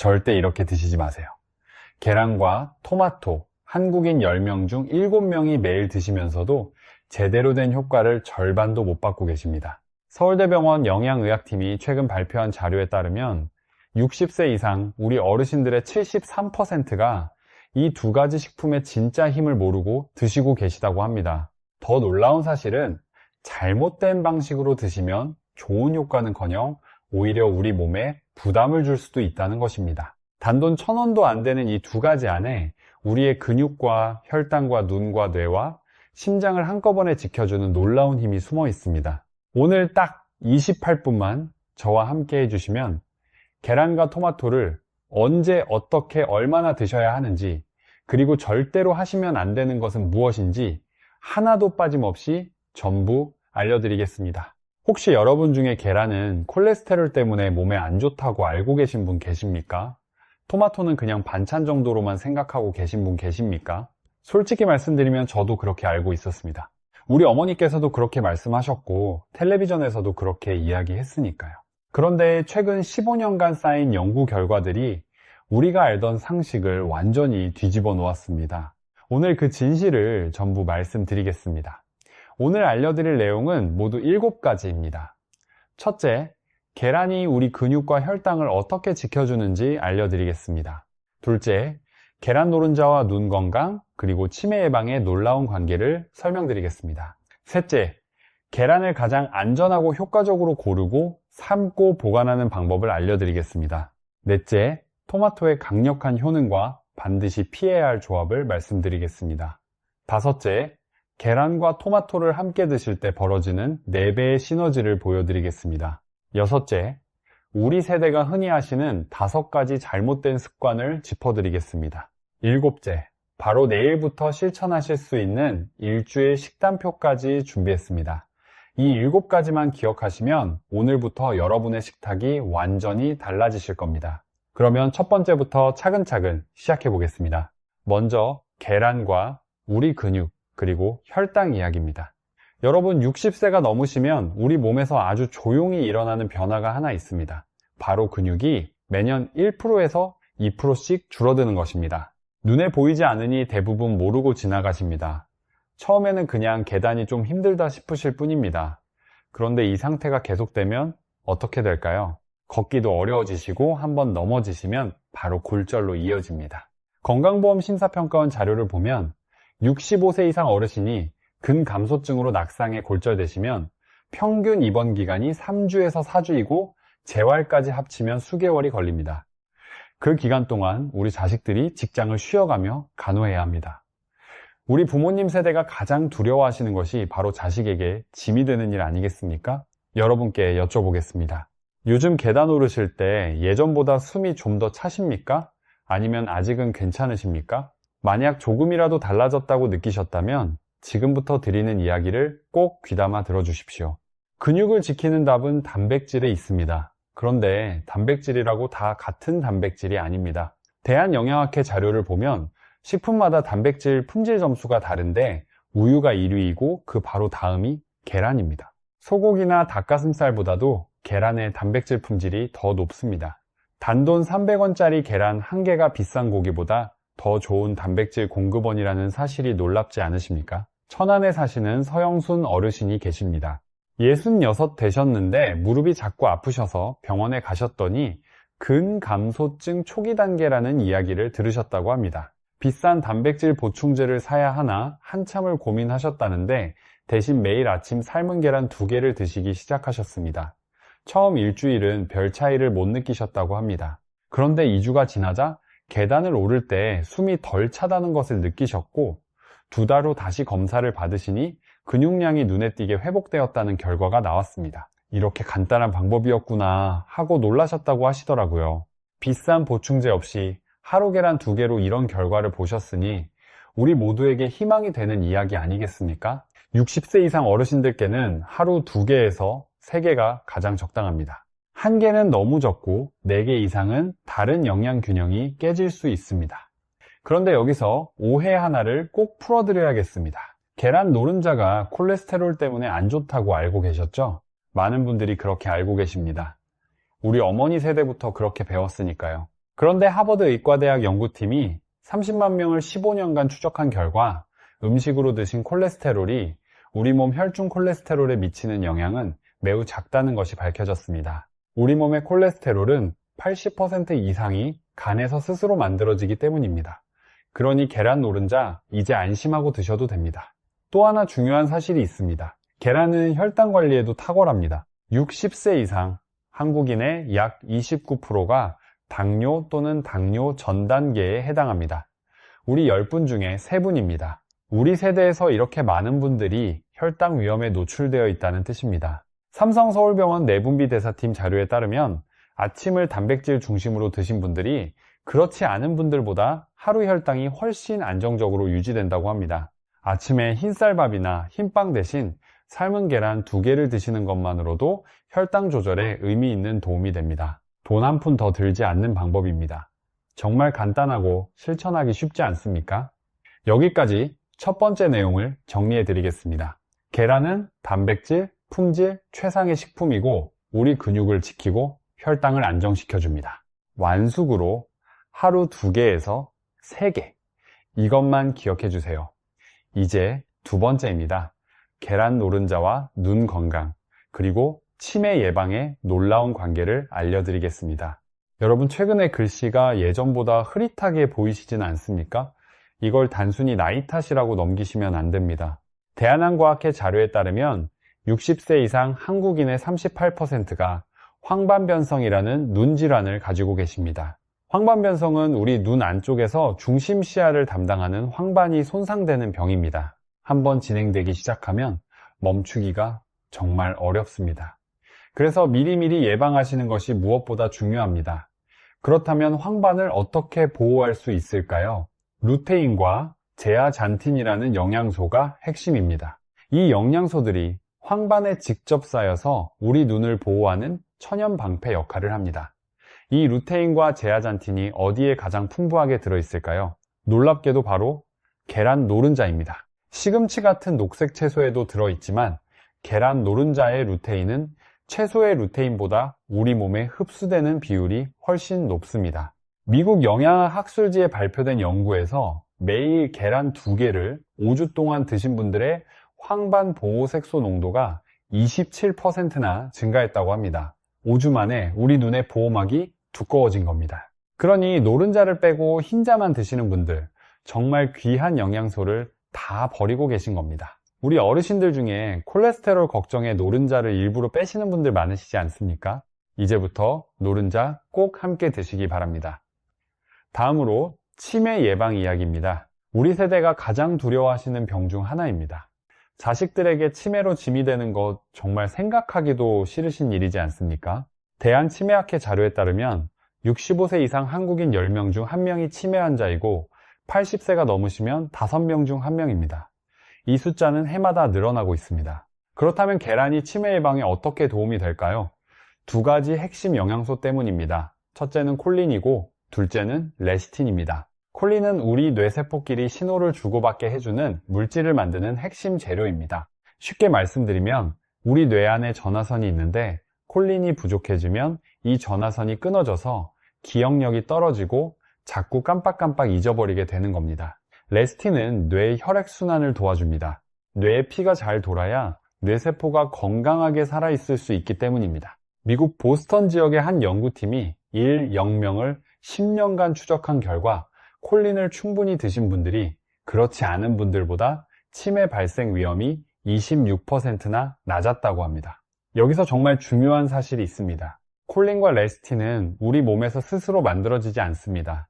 절대 이렇게 드시지 마세요. 계란과 토마토, 한국인 10명 중 7명이 매일 드시면서도 제대로 된 효과를 절반도 못 받고 계십니다. 서울대병원 영양의학팀이 최근 발표한 자료에 따르면 60세 이상 우리 어르신들의 73%가 이 두 가지 식품의 진짜 힘을 모르고 드시고 계시다고 합니다. 더 놀라운 사실은 잘못된 방식으로 드시면 좋은 효과는커녕 오히려 우리 몸에 부담을 줄 수도 있다는 것입니다. 단돈 1,000원도 안 되는 이 두 가지 안에 우리의 근육과 혈당과 눈과 뇌와 심장을 한꺼번에 지켜주는 놀라운 힘이 숨어 있습니다. 오늘 딱 28분만 저와 함께 해주시면 계란과 토마토를 언제 어떻게 얼마나 드셔야 하는지, 그리고 절대로 하시면 안 되는 것은 무엇인지 하나도 빠짐없이 전부 알려드리겠습니다. 혹시 여러분 중에 계란은 콜레스테롤 때문에 몸에 안 좋다고 알고 계신 분 계십니까? 토마토는 그냥 반찬 정도로만 생각하고 계신 분 계십니까? 솔직히 말씀드리면 저도 그렇게 알고 있었습니다. 우리 어머니께서도 그렇게 말씀하셨고 텔레비전에서도 그렇게 이야기했으니까요. 그런데 최근 15년간 쌓인 연구 결과들이 우리가 알던 상식을 완전히 뒤집어 놓았습니다. 오늘 그 진실을 전부 말씀드리겠습니다. 오늘 알려드릴 내용은 모두 7가지입니다. 첫째, 계란이 우리 근육과 혈당을 어떻게 지켜주는지 알려드리겠습니다. 둘째, 계란 노른자와 눈 건강, 그리고 치매 예방의 놀라운 관계를 설명드리겠습니다. 셋째, 계란을 가장 안전하고 효과적으로 고르고 삶고 보관하는 방법을 알려드리겠습니다. 넷째, 토마토의 강력한 효능과 반드시 피해야 할 조합을 말씀드리겠습니다. 다섯째, 계란과 토마토를 함께 드실 때 벌어지는 4배의 시너지를 보여드리겠습니다. 여섯째, 우리 세대가 흔히 하시는 5가지 잘못된 습관을 짚어드리겠습니다. 일곱째, 바로 내일부터 실천하실 수 있는 일주일 식단표까지 준비했습니다. 이 7가지만 기억하시면 오늘부터 여러분의 식탁이 완전히 달라지실 겁니다. 그러면 첫 번째부터 차근차근 시작해 보겠습니다. 먼저 계란과 우리 근육, 그리고 혈당 이야기입니다. 여러분 60세가 넘으시면 우리 몸에서 아주 조용히 일어나는 변화가 하나 있습니다. 바로 근육이 매년 1%에서 2%씩 줄어드는 것입니다. 눈에 보이지 않으니 대부분 모르고 지나가십니다. 처음에는 그냥 계단이 좀 힘들다 싶으실 뿐입니다. 그런데 이 상태가 계속되면 어떻게 될까요? 걷기도 어려워지시고 한번 넘어지시면 바로 골절로 이어집니다. 건강보험 심사평가원 자료를 보면 65세 이상 어르신이 근감소증으로 낙상해 골절되시면 평균 입원 기간이 3주에서 4주이고 재활까지 합치면 수개월이 걸립니다. 그 기간 동안 우리 자식들이 직장을 쉬어가며 간호해야 합니다. 우리 부모님 세대가 가장 두려워하시는 것이 바로 자식에게 짐이 되는 일 아니겠습니까? 여러분께 여쭤보겠습니다. 요즘 계단 오르실 때 예전보다 숨이 좀 더 차십니까? 아니면 아직은 괜찮으십니까? 만약 조금이라도 달라졌다고 느끼셨다면 지금부터 드리는 이야기를 꼭 귀담아 들어주십시오. 근육을 지키는 답은 단백질에 있습니다. 그런데 단백질이라고 다 같은 단백질이 아닙니다. 대한영양학회 자료를 보면 식품마다 단백질 품질 점수가 다른데 우유가 1위이고 그 바로 다음이 계란입니다. 소고기나 닭가슴살보다도 계란의 단백질 품질이 더 높습니다. 단돈 300원짜리 계란 1개가 비싼 고기보다 더 좋은 단백질 공급원이라는 사실이 놀랍지 않으십니까? 천안에 사시는 서영순 어르신이 계십니다. 66 되셨는데 무릎이 자꾸 아프셔서 병원에 가셨더니 근감소증 초기 단계라는 이야기를 들으셨다고 합니다. 비싼 단백질 보충제를 사야 하나 한참을 고민하셨다는데 대신 매일 아침 삶은 계란 2개를 드시기 시작하셨습니다. 처음 일주일은 별 차이를 못 느끼셨다고 합니다. 그런데 2주가 지나자 계단을 오를 때 숨이 덜 차다는 것을 느끼셨고 2달 후 다시 검사를 받으시니 근육량이 눈에 띄게 회복되었다는 결과가 나왔습니다. 이렇게 간단한 방법이었구나 하고 놀라셨다고 하시더라고요. 비싼 보충제 없이 하루 계란 2개로 이런 결과를 보셨으니 우리 모두에게 희망이 되는 이야기 아니겠습니까? 60세 이상 어르신들께는 하루 2개에서 3개가 가장 적당합니다. 1개는 너무 적고 4개 이상은 다른 영양 균형이 깨질 수 있습니다. 그런데 여기서 오해 하나를 꼭 풀어드려야겠습니다. 계란 노른자가 콜레스테롤 때문에 안 좋다고 알고 계셨죠? 많은 분들이 그렇게 알고 계십니다. 우리 어머니 세대부터 그렇게 배웠으니까요. 그런데 하버드 의과대학 연구팀이 30만 명을 15년간 추적한 결과 음식으로 드신 콜레스테롤이 우리 몸 혈중 콜레스테롤에 미치는 영향은 매우 작다는 것이 밝혀졌습니다. 우리 몸의 콜레스테롤은 80% 이상이 간에서 스스로 만들어지기 때문입니다. 그러니 계란 노른자 이제 안심하고 드셔도 됩니다. 또 하나 중요한 사실이 있습니다. 계란은 혈당 관리에도 탁월합니다. 60세 이상 한국인의 약 29%가 당뇨 또는 당뇨 전 단계에 해당합니다. 우리 10분 중에 3분입니다. 우리 세대에서 이렇게 많은 분들이 혈당 위험에 노출되어 있다는 뜻입니다. 삼성서울병원 내분비대사팀 자료에 따르면 아침을 단백질 중심으로 드신 분들이 그렇지 않은 분들보다 하루 혈당이 훨씬 안정적으로 유지된다고 합니다. 아침에 흰쌀밥이나 흰빵 대신 삶은 계란 2개를 드시는 것만으로도 혈당 조절에 의미 있는 도움이 됩니다. 돈 한 푼 더 들지 않는 방법입니다. 정말 간단하고 실천하기 쉽지 않습니까? 여기까지 첫 번째 내용을 정리해 드리겠습니다. 계란은 단백질, 품질 최상의 식품이고 우리 근육을 지키고 혈당을 안정시켜 줍니다. 완숙으로 하루 2개에서 3개, 이것만 기억해 주세요. 이제 두 번째입니다. 계란 노른자와 눈 건강, 그리고 치매 예방의 놀라운 관계를 알려드리겠습니다. 여러분, 최근에 글씨가 예전보다 흐릿하게 보이시진 않습니까? 이걸 단순히 나이 탓이라고 넘기시면 안 됩니다. 대한항과학회 자료에 따르면 60세 이상 한국인의 38%가 황반변성이라는 눈 질환을 가지고 계십니다. 황반변성은 우리 눈 안쪽에서 중심 시야를 담당하는 황반이 손상되는 병입니다. 한번 진행되기 시작하면 멈추기가 정말 어렵습니다. 그래서 미리미리 예방하시는 것이 무엇보다 중요합니다. 그렇다면 황반을 어떻게 보호할 수 있을까요? 루테인과 제아잔틴이라는 영양소가 핵심입니다. 이 영양소들이 황반에 직접 쌓여서 우리 눈을 보호하는 천연 방패 역할을 합니다. 이 루테인과 제아잔틴이 어디에 가장 풍부하게 들어있을까요? 놀랍게도 바로 계란 노른자입니다. 시금치 같은 녹색 채소에도 들어있지만 계란 노른자의 루테인은 채소의 루테인보다 우리 몸에 흡수되는 비율이 훨씬 높습니다. 미국 영양학술지에 발표된 연구에서 매일 계란 2개를 5주 동안 드신 분들의 황반 보호색소 농도가 27%나 증가했다고 합니다. 5주 만에 우리 눈의 보호막이 두꺼워진 겁니다. 그러니 노른자를 빼고 흰자만 드시는 분들, 정말 귀한 영양소를 다 버리고 계신 겁니다. 우리 어르신들 중에 콜레스테롤 걱정에 노른자를 일부러 빼시는 분들 많으시지 않습니까? 이제부터 노른자 꼭 함께 드시기 바랍니다. 다음으로 치매 예방 이야기입니다. 우리 세대가 가장 두려워하시는 병 중 하나입니다. 자식들에게 치매로 짐이 되는 것 정말 생각하기도 싫으신 일이지 않습니까? 대한치매학회 자료에 따르면 65세 이상 한국인 10명 중 1명이 치매 환자이고 80세가 넘으시면 5명 중 1명입니다. 이 숫자는 해마다 늘어나고 있습니다. 그렇다면 계란이 치매 예방에 어떻게 도움이 될까요? 2가지 핵심 영양소 때문입니다. 첫째는 콜린이고 둘째는 레시틴입니다. 콜린은 우리 뇌세포끼리 신호를 주고받게 해주는 물질을 만드는 핵심 재료입니다. 쉽게 말씀드리면 우리 뇌 안에 전화선이 있는데 콜린이 부족해지면 이 전화선이 끊어져서 기억력이 떨어지고 자꾸 깜빡깜빡 잊어버리게 되는 겁니다. 레시틴은 뇌의 혈액순환을 도와줍니다. 뇌에 피가 잘 돌아야 뇌세포가 건강하게 살아있을 수 있기 때문입니다. 미국 보스턴 지역의 한 연구팀이 0명을 10년간 추적한 결과 콜린을 충분히 드신 분들이 그렇지 않은 분들보다 치매 발생 위험이 26%나 낮았다고 합니다. 여기서 정말 중요한 사실이 있습니다. 콜린과 레시틴은 우리 몸에서 스스로 만들어지지 않습니다.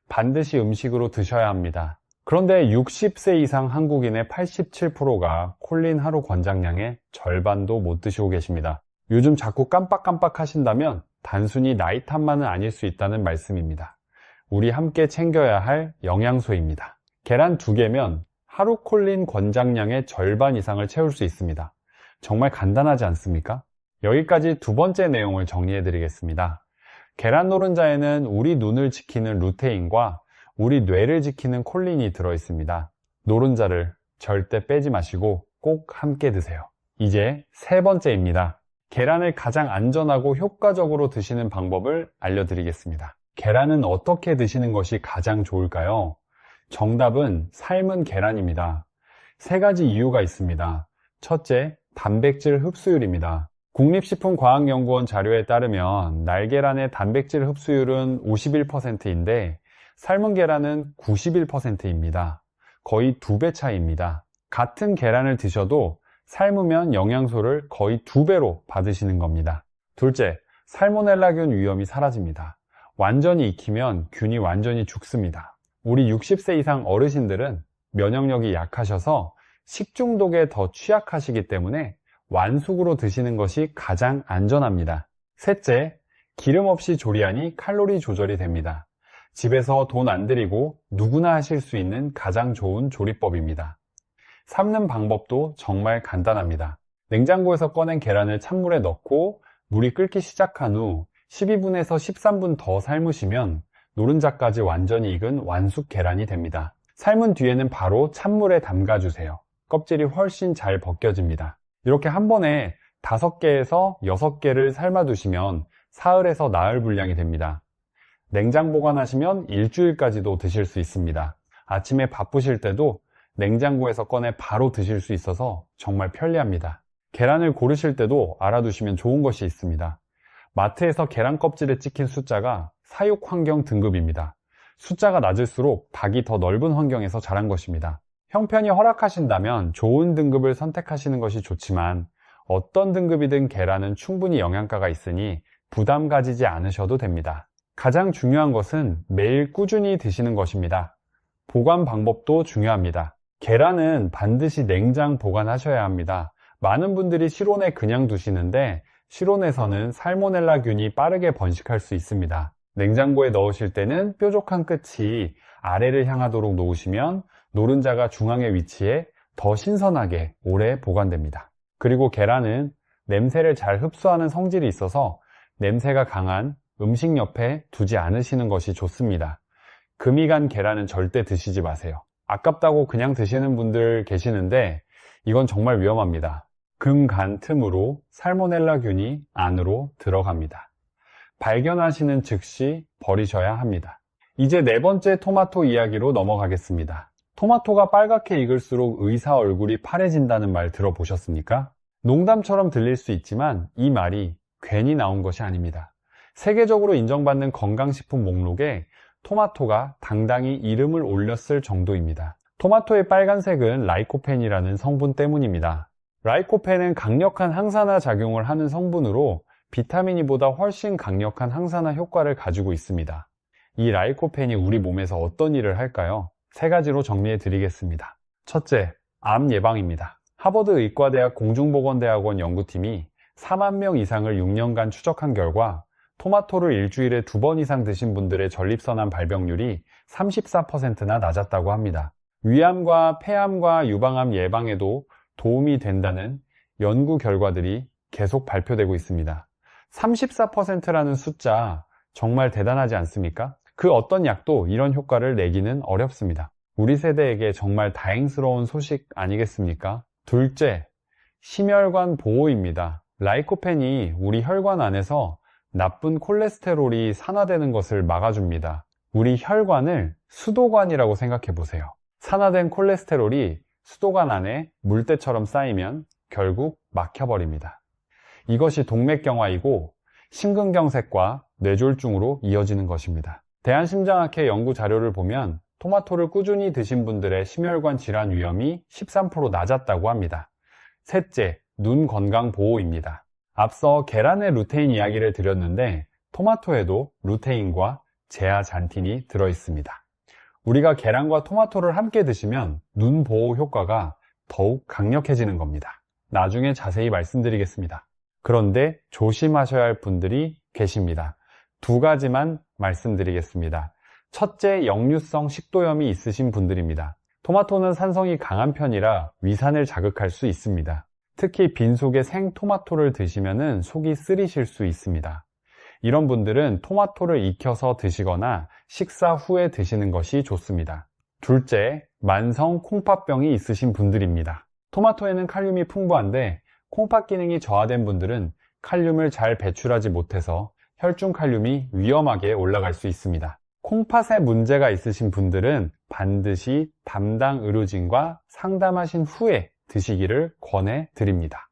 반드시 음식으로 드셔야 합니다. 그런데 60세 이상 한국인의 87%가 콜린 하루 권장량의 절반도 못 드시고 계십니다. 요즘 자꾸 깜빡깜빡 하신다면 단순히 나이 탓만은 아닐 수 있다는 말씀입니다. 우리 함께 챙겨야 할 영양소입니다. 계란 2개면 하루 콜린 권장량의 절반 이상을 채울 수 있습니다. 정말 간단하지 않습니까? 여기까지 두 번째 내용을 정리해 드리겠습니다. 계란 노른자에는 우리 눈을 지키는 루테인과 우리 뇌를 지키는 콜린이 들어있습니다. 노른자를 절대 빼지 마시고 꼭 함께 드세요. 이제 세 번째입니다. 계란을 가장 안전하고 효과적으로 드시는 방법을 알려드리겠습니다. 계란은 어떻게 드시는 것이 가장 좋을까요? 정답은 삶은 계란입니다. 세 가지 이유가 있습니다. 첫째, 단백질 흡수율입니다. 국립식품과학연구원 자료에 따르면 날계란의 단백질 흡수율은 51%인데 삶은 계란은 91%입니다. 거의 2배 차이입니다. 같은 계란을 드셔도 삶으면 영양소를 거의 2배로 받으시는 겁니다. 둘째, 살모넬라균 위험이 사라집니다. 완전히 익히면 균이 완전히 죽습니다. 우리 60세 이상 어르신들은 면역력이 약하셔서 식중독에 더 취약하시기 때문에 완숙으로 드시는 것이 가장 안전합니다. 셋째, 기름 없이 조리하니 칼로리 조절이 됩니다. 집에서 돈 안 들이고 누구나 하실 수 있는 가장 좋은 조리법입니다. 삶는 방법도 정말 간단합니다. 냉장고에서 꺼낸 계란을 찬물에 넣고 물이 끓기 시작한 후 12분에서 13분 더 삶으시면 노른자까지 완전히 익은 완숙 계란이 됩니다. 삶은 뒤에는 바로 찬물에 담가주세요. 껍질이 훨씬 잘 벗겨집니다. 이렇게 한 번에 5개에서 6개를 삶아두시면 사흘에서 나흘 분량이 됩니다. 냉장 보관하시면 일주일까지도 드실 수 있습니다. 아침에 바쁘실 때도 냉장고에서 꺼내 바로 드실 수 있어서 정말 편리합니다. 계란을 고르실 때도 알아두시면 좋은 것이 있습니다. 마트에서 계란 껍질에 찍힌 숫자가 사육 환경 등급입니다. 숫자가 낮을수록 닭이 더 넓은 환경에서 자란 것입니다. 형편이 허락하신다면 좋은 등급을 선택하시는 것이 좋지만 어떤 등급이든 계란은 충분히 영양가가 있으니 부담 가지지 않으셔도 됩니다. 가장 중요한 것은 매일 꾸준히 드시는 것입니다. 보관 방법도 중요합니다. 계란은 반드시 냉장 보관하셔야 합니다. 많은 분들이 실온에 그냥 두시는데 실온에서는 살모넬라균이 빠르게 번식할 수 있습니다. 냉장고에 넣으실 때는 뾰족한 끝이 아래를 향하도록 놓으시면 노른자가 중앙에 위치해 더 신선하게 오래 보관됩니다. 그리고 계란은 냄새를 잘 흡수하는 성질이 있어서 냄새가 강한 음식 옆에 두지 않으시는 것이 좋습니다. 금이 간 계란은 절대 드시지 마세요. 아깝다고 그냥 드시는 분들 계시는데 이건 정말 위험합니다. 금 간 틈으로 살모넬라균이 안으로 들어갑니다. 발견하시는 즉시 버리셔야 합니다. 이제 네 번째 토마토 이야기로 넘어가겠습니다. 토마토가 빨갛게 익을수록 의사 얼굴이 파래진다는 말 들어보셨습니까? 농담처럼 들릴 수 있지만 이 말이 괜히 나온 것이 아닙니다. 세계적으로 인정받는 건강식품 목록에 토마토가 당당히 이름을 올렸을 정도입니다. 토마토의 빨간색은 라이코펜이라는 성분 때문입니다. 라이코펜은 강력한 항산화 작용을 하는 성분으로 비타민 E보다 훨씬 강력한 항산화 효과를 가지고 있습니다. 이 라이코펜이 우리 몸에서 어떤 일을 할까요? 세 가지로 정리해 드리겠습니다. 첫째, 암 예방입니다. 하버드 의과대학 공중보건대학원 연구팀이 4만 명 이상을 6년간 추적한 결과 토마토를 일주일에 2번 이상 드신 분들의 전립선암 발병률이 34%나 낮았다고 합니다. 위암과 폐암과 유방암 예방에도 도움이 된다는 연구 결과들이 계속 발표되고 있습니다. 34%라는 숫자 정말 대단하지 않습니까? 그 어떤 약도 이런 효과를 내기는 어렵습니다. 우리 세대에게 정말 다행스러운 소식 아니겠습니까? 둘째, 심혈관 보호입니다. 라이코펜이 우리 혈관 안에서 나쁜 콜레스테롤이 산화되는 것을 막아줍니다. 우리 혈관을 수도관이라고 생각해 보세요. 산화된 콜레스테롤이 수도관 안에 물때처럼 쌓이면 결국 막혀버립니다. 이것이 동맥경화이고 심근경색과 뇌졸중으로 이어지는 것입니다. 대한심장학회 연구 자료를 보면 토마토를 꾸준히 드신 분들의 심혈관 질환 위험이 13% 낮았다고 합니다. 셋째, 눈 건강 보호입니다. 앞서 계란의 루테인 이야기를 드렸는데 토마토에도 루테인과 제아잔틴이 들어있습니다. 우리가 계란과 토마토를 함께 드시면 눈 보호 효과가 더욱 강력해지는 겁니다. 나중에 자세히 말씀드리겠습니다. 그런데 조심하셔야 할 분들이 계십니다. 2가지만 말씀드리겠습니다. 첫째, 역류성 식도염이 있으신 분들입니다. 토마토는 산성이 강한 편이라 위산을 자극할 수 있습니다. 특히 빈속에 생토마토를 드시면 속이 쓰리실 수 있습니다. 이런 분들은 토마토를 익혀서 드시거나 식사 후에 드시는 것이 좋습니다. 둘째, 만성 콩팥병이 있으신 분들입니다. 토마토에는 칼륨이 풍부한데 콩팥 기능이 저하된 분들은 칼륨을 잘 배출하지 못해서 혈중 칼륨이 위험하게 올라갈 수 있습니다. 콩팥에 문제가 있으신 분들은 반드시 담당 의료진과 상담하신 후에 드시기를 권해드립니다.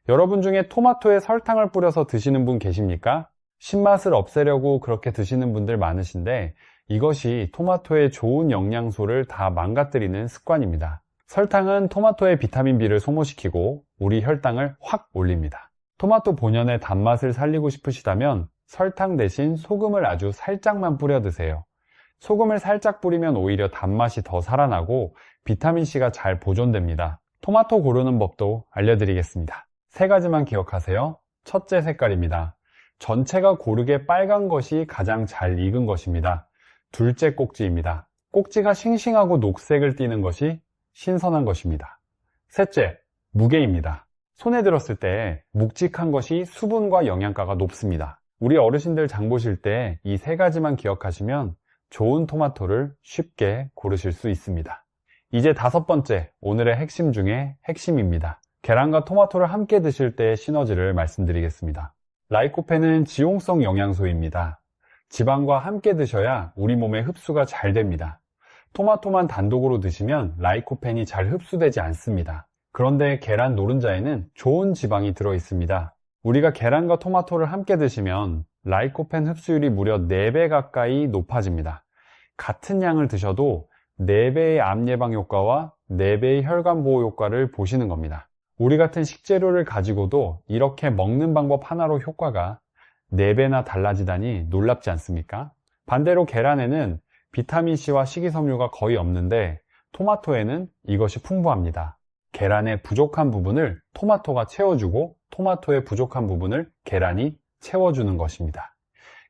여러분 중에 토마토에 설탕을 뿌려서 드시는 분 계십니까? 신맛을 없애려고 그렇게 드시는 분들 많으신데 이것이 토마토의 좋은 영양소를 다 망가뜨리는 습관입니다. 설탕은 토마토의 비타민 B를 소모시키고 우리 혈당을 확 올립니다. 토마토 본연의 단맛을 살리고 싶으시다면 설탕 대신 소금을 아주 살짝만 뿌려 드세요. 소금을 살짝 뿌리면 오히려 단맛이 더 살아나고 비타민C가 잘 보존됩니다. 토마토 고르는 법도 알려드리겠습니다. 3가지만 기억하세요. 첫째, 색깔입니다. 전체가 고르게 빨간 것이 가장 잘 익은 것입니다. 둘째, 꼭지입니다. 꼭지가 싱싱하고 녹색을 띠는 것이 신선한 것입니다. 셋째, 무게입니다. 손에 들었을 때 묵직한 것이 수분과 영양가가 높습니다. 우리 어르신들 장 보실 때 이 3가지만 기억하시면 좋은 토마토를 쉽게 고르실 수 있습니다. 이제 5번째, 오늘의 핵심 중에 핵심입니다. 계란과 토마토를 함께 드실 때의 시너지를 말씀드리겠습니다. 라이코펜은 지용성 영양소입니다. 지방과 함께 드셔야 우리 몸에 흡수가 잘 됩니다. 토마토만 단독으로 드시면 라이코펜이 잘 흡수되지 않습니다. 그런데 계란 노른자에는 좋은 지방이 들어 있습니다. 우리가 계란과 토마토를 함께 드시면 라이코펜 흡수율이 무려 4배 가까이 높아집니다. 같은 양을 드셔도 4배의 암 예방 효과와 4배의 혈관 보호 효과를 보시는 겁니다. 우리 같은 식재료를 가지고도 이렇게 먹는 방법 하나로 효과가 4배나 달라지다니 놀랍지 않습니까? 반대로 계란에는 비타민C와 식이섬유가 거의 없는데 토마토에는 이것이 풍부합니다. 계란의 부족한 부분을 토마토가 채워주고 토마토의 부족한 부분을 계란이 채워주는 것입니다.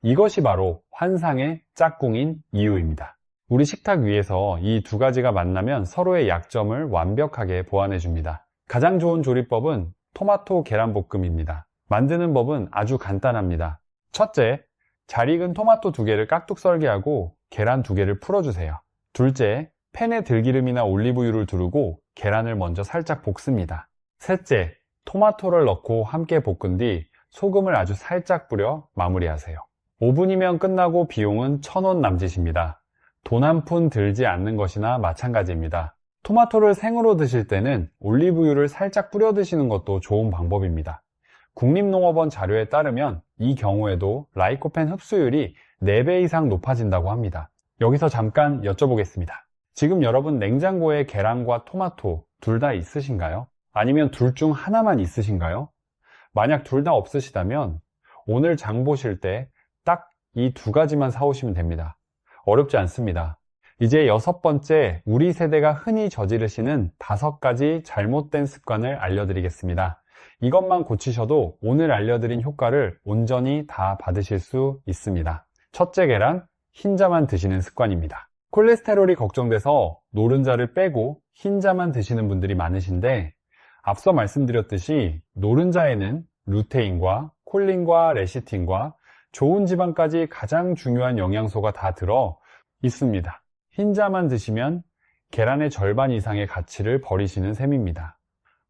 이것이 바로 환상의 짝꿍인 이유입니다. 우리 식탁 위에서 이 2가지가 만나면 서로의 약점을 완벽하게 보완해 줍니다. 가장 좋은 조리법은 토마토 계란볶음입니다. 만드는 법은 아주 간단합니다. 첫째, 잘 익은 토마토 2개를 깍둑 썰게 하고 계란 2개를 풀어주세요. 둘째, 팬에 들기름이나 올리브유를 두르고 계란을 먼저 살짝 볶습니다. 셋째, 토마토를 넣고 함께 볶은 뒤 소금을 아주 살짝 뿌려 마무리하세요. 5분이면 끝나고 비용은 1,000원 남짓입니다. 돈 한 푼 들지 않는 것이나 마찬가지입니다. 토마토를 생으로 드실 때는 올리브유를 살짝 뿌려 드시는 것도 좋은 방법입니다. 국립농업원 자료에 따르면 이 경우에도 라이코펜 흡수율이 4배 이상 높아진다고 합니다. 여기서 잠깐 여쭤보겠습니다. 지금 여러분 냉장고에 계란과 토마토 둘 다 있으신가요? 아니면 둘 중 하나만 있으신가요? 만약 둘 다 없으시다면 오늘 장 보실 때 딱 이 2가지만 사오시면 됩니다. 어렵지 않습니다. 이제 6번째, 우리 세대가 흔히 저지르시는 5가지 잘못된 습관을 알려드리겠습니다. 이것만 고치셔도 오늘 알려드린 효과를 온전히 다 받으실 수 있습니다. 첫째 계란, 흰자만 드시는 습관입니다. 콜레스테롤이 걱정돼서 노른자를 빼고 흰자만 드시는 분들이 많으신데 앞서 말씀드렸듯이 노른자에는 루테인과 콜린과 레시틴과 좋은 지방까지 가장 중요한 영양소가 다 들어 있습니다. 흰자만 드시면 계란의 절반 이상의 가치를 버리시는 셈입니다.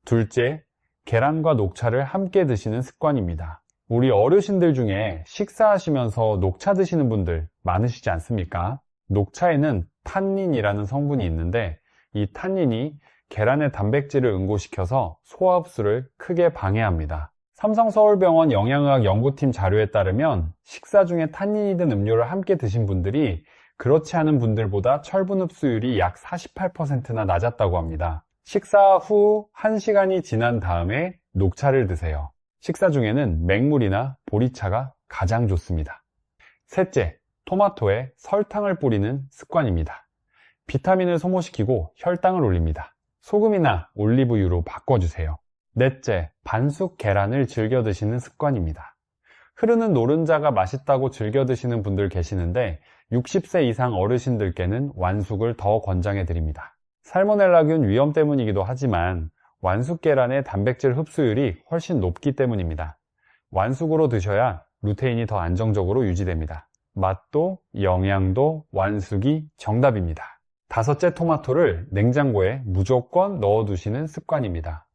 둘째, 계란과 녹차를 함께 드시는 습관입니다. 우리 어르신들 중에 식사하시면서 녹차 드시는 분들 많으시지 않습니까? 녹차에는 탄닌이라는 성분이 있는데 이 탄닌이 계란의 단백질을 응고시켜서 소화 흡수를 크게 방해합니다. 삼성서울병원 영양의학 연구팀 자료에 따르면 식사 중에 탄닌이 든 음료를 함께 드신 분들이 그렇지 않은 분들보다 철분 흡수율이 약 48%나 낮았다고 합니다. 식사 후 1시간이 지난 다음에 녹차를 드세요. 식사 중에는 맹물이나 보리차가 가장 좋습니다. 셋째, 토마토에 설탕을 뿌리는 습관입니다. 비타민을 소모시키고 혈당을 올립니다. 소금이나 올리브유로 바꿔주세요. 넷째, 반숙 계란을 즐겨 드시는 습관입니다. 흐르는 노른자가 맛있다고 즐겨 드시는 분들 계시는데 60세 이상 어르신들께는 완숙을 더 권장해 드립니다. 살모넬라균 위험 때문이기도 하지만 완숙 계란의 단백질 흡수율이 훨씬 높기 때문입니다. 완숙으로 드셔야 루테인이 더 안정적으로 유지됩니다. 맛도 영양도 완숙이 정답입니다. 5째, 토마토를 냉장고에 무조건 넣어두시는 습관입니다.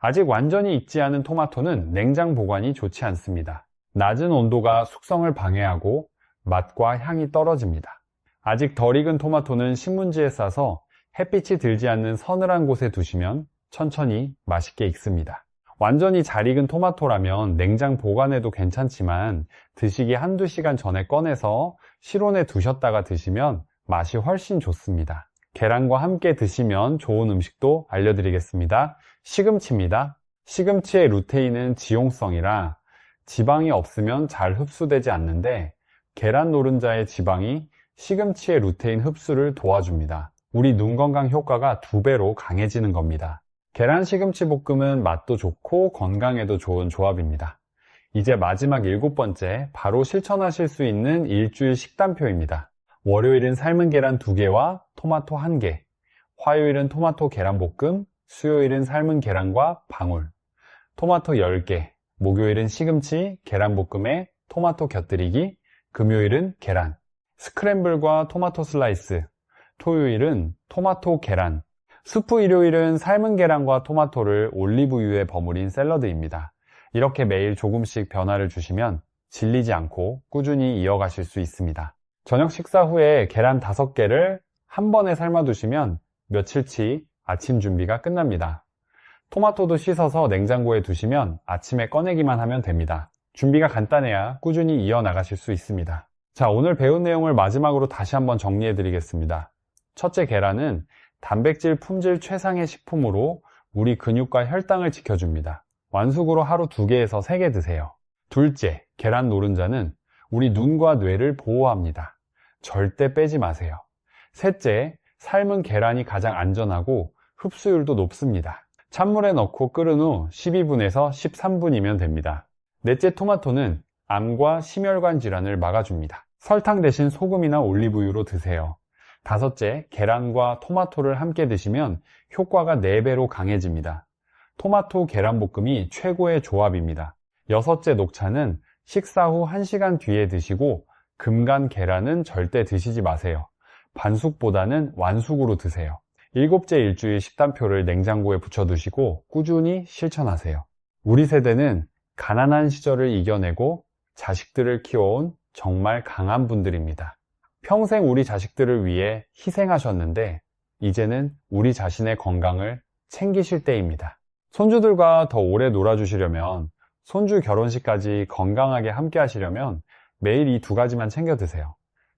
아직 완전히 익지 않은 토마토는 냉장 보관이 좋지 않습니다. 낮은 온도가 숙성을 방해하고 맛과 향이 떨어집니다. 아직 덜 익은 토마토는 신문지에 싸서 햇빛이 들지 않는 서늘한 곳에 두시면 천천히 맛있게 익습니다. 완전히 잘 익은 토마토라면 냉장 보관해도 괜찮지만 드시기 한두 시간 전에 꺼내서 실온에 두셨다가 드시면 맛이 훨씬 좋습니다. 계란과 함께 드시면 좋은 음식도 알려드리겠습니다. 시금치입니다. 시금치의 루테인은 지용성이라 지방이 없으면 잘 흡수되지 않는데 계란 노른자의 지방이 시금치의 루테인 흡수를 도와줍니다. 우리 눈 건강 효과가 2배로 강해지는 겁니다. 계란 시금치 볶음은 맛도 좋고 건강에도 좋은 조합입니다. 이제 마지막 7번째, 바로 실천하실 수 있는 일주일 식단표입니다. 월요일은 삶은 계란 2개와 토마토 1개, 화요일은 토마토 계란볶음, 수요일은 삶은 계란과 방울, 토마토 10개, 목요일은 시금치, 계란볶음에 토마토 곁들이기, 금요일은 계란, 스크램블과 토마토 슬라이스, 토요일은 토마토 계란, 수프 일요일은 삶은 계란과 토마토를 올리브유에 버무린 샐러드입니다. 이렇게 매일 조금씩 변화를 주시면 질리지 않고 꾸준히 이어가실 수 있습니다. 저녁 식사 후에 계란 5개를 한 번에 삶아 두시면 며칠치 아침 준비가 끝납니다. 토마토도 씻어서 냉장고에 두시면 아침에 꺼내기만 하면 됩니다. 준비가 간단해야 꾸준히 이어나가실 수 있습니다. 자, 오늘 배운 내용을 마지막으로 다시 한번 정리해 드리겠습니다. 첫째, 계란은 단백질 품질 최상의 식품으로 우리 근육과 혈당을 지켜줍니다. 완숙으로 하루 2개에서 3개 드세요. 둘째, 계란 노른자는 우리 눈과 뇌를 보호합니다. 절대 빼지 마세요. 셋째, 삶은 계란이 가장 안전하고 흡수율도 높습니다. 찬물에 넣고 끓은 후 12분에서 13분이면 됩니다. 넷째, 토마토는 암과 심혈관 질환을 막아줍니다. 설탕 대신 소금이나 올리브유로 드세요. 다섯째, 계란과 토마토를 함께 드시면 효과가 4배로 강해집니다. 토마토 계란볶음이 최고의 조합입니다. 여섯째, 녹차는 식사 후 1시간 뒤에 드시고 금간 계란은 절대 드시지 마세요. 반숙보다는 완숙으로 드세요. 일곱째, 일주일 식단표를 냉장고에 붙여두시고 꾸준히 실천하세요. 우리 세대는 가난한 시절을 이겨내고 자식들을 키워온 정말 강한 분들입니다. 평생 우리 자식들을 위해 희생하셨는데 이제는 우리 자신의 건강을 챙기실 때입니다. 손주들과 더 오래 놀아주시려면, 손주 결혼식까지 건강하게 함께 하시려면 매일 이 2가지만 챙겨 드세요.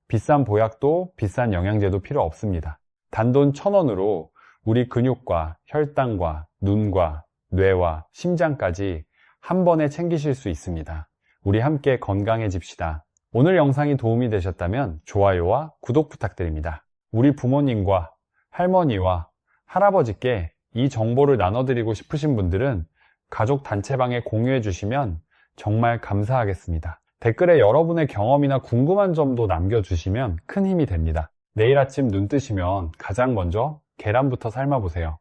비싼 보약도 비싼 영양제도 필요 없습니다. 단돈 1,000원으로 우리 근육과 혈당과 눈과 뇌와 심장까지 한 번에 챙기실 수 있습니다. 우리 함께 건강해집시다. 오늘 영상이 도움이 되셨다면 좋아요와 구독 부탁드립니다. 우리 부모님과 할머니와 할아버지께 이 정보를 나눠드리고 싶으신 분들은 가족 단체방에 공유해 주시면 정말 감사하겠습니다. 댓글에 여러분의 경험이나 궁금한 점도 남겨주시면 큰 힘이 됩니다. 내일 아침 눈 뜨시면 가장 먼저 계란부터 삶아보세요.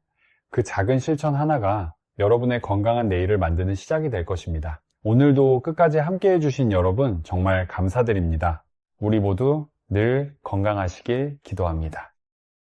그 작은 실천 하나가 여러분의 건강한 내일을 만드는 시작이 될 것입니다. 오늘도 끝까지 함께 해주신 여러분 정말 감사드립니다. 우리 모두 늘 건강하시길 기도합니다.